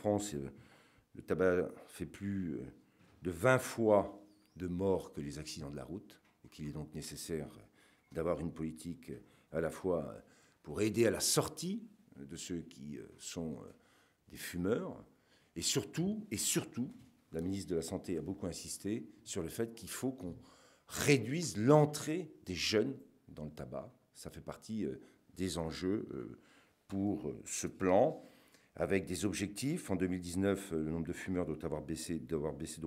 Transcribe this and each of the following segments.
France, le tabac fait plus de 20 fois de morts que les accidents de la route, et qu'il est donc nécessaire d'avoir une politique à la fois pour aider à la sortie de ceux qui sont des fumeurs, et surtout, la ministre de la Santé a beaucoup insisté sur le fait qu'il faut qu'on réduise l'entrée des jeunes dans le tabac. Ça fait partie des enjeux pour ce plan, avec des objectifs. En 2019, le nombre de fumeurs doit avoir baissé d'au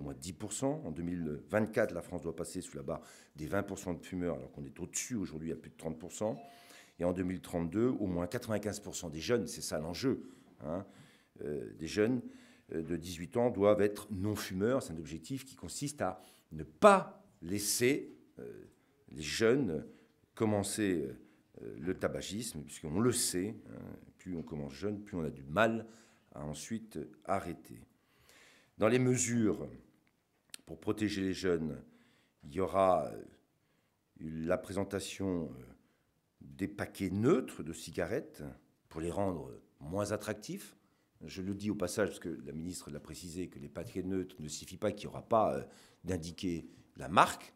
moins 10%. En 2024, la France doit passer sous la barre des 20% de fumeurs, alors qu'on est au-dessus aujourd'hui à plus de 30%. Et en 2032, au moins 95% des jeunes, c'est ça l'enjeu, hein, des jeunes de 18 ans doivent être non-fumeurs. C'est un objectif qui consiste à ne pas laisser les jeunes commencer le tabagisme, puisqu'on le sait, hein, plus on commence jeune, plus on a du mal à ensuite arrêter. Dans les mesures pour protéger les jeunes, il y aura la présentation des paquets neutres de cigarettes pour les rendre moins attractifs. Je le dis au passage, parce que la ministre l'a précisé, que les paquets neutres ne signifient pas qu'il n'y aura pas d'indiquer la marque.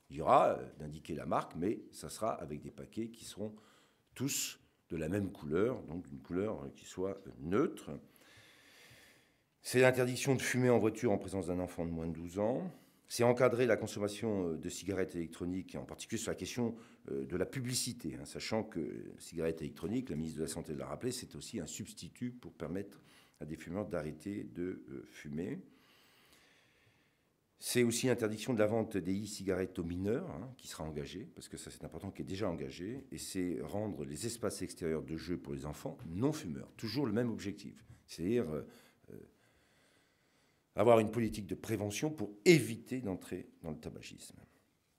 Il y aura d'indiquer la marque, mais ça sera avec des paquets qui seront tous de la même couleur, donc une couleur qui soit neutre. C'est l'interdiction de fumer en voiture en présence d'un enfant de moins de 12 ans. C'est encadrer la consommation de cigarettes électroniques, en particulier sur la question de la publicité, hein, sachant que les cigarettes électroniques, la ministre de la Santé l'a rappelé, c'est aussi un substitut pour permettre à des fumeurs d'arrêter de fumer. C'est aussi l'interdiction de la vente des e-cigarettes aux mineurs, hein, qui sera engagée, parce que ça c'est important, qui est déjà engagé, et c'est rendre les espaces extérieurs de jeu pour les enfants non fumeurs. Toujours le même objectif, c'est-à-dire avoir une politique de prévention pour éviter d'entrer dans le tabagisme.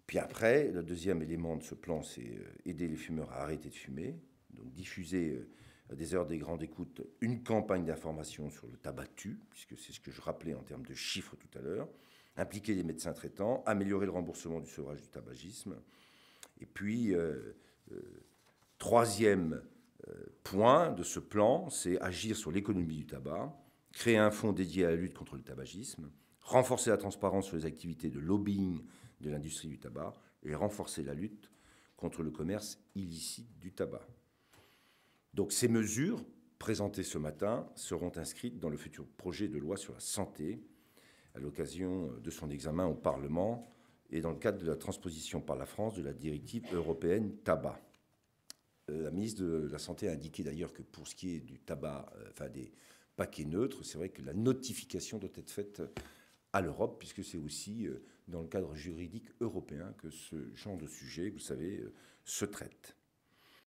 Puis après, le deuxième élément de ce plan, c'est aider les fumeurs à arrêter de fumer, donc diffuser à des heures des grandes écoutes une campagne d'information sur le tabac tue, puisque c'est ce que je rappelais en termes de chiffres tout à l'heure, impliquer les médecins traitants, améliorer le remboursement du sevrage du tabagisme. Et puis, troisième point de ce plan, c'est agir sur l'économie du tabac, créer un fonds dédié à la lutte contre le tabagisme, renforcer la transparence sur les activités de lobbying de l'industrie du tabac et renforcer la lutte contre le commerce illicite du tabac. Donc ces mesures présentées ce matin seront inscrites dans le futur projet de loi sur la santé à l'occasion de son examen au Parlement et dans le cadre de la transposition par la France de la directive européenne tabac. La ministre de la Santé a indiqué d'ailleurs que pour ce qui est du tabac, enfin des paquets neutres, c'est vrai que la notification doit être faite à l'Europe, puisque c'est aussi dans le cadre juridique européen que ce genre de sujet, vous savez, se traite.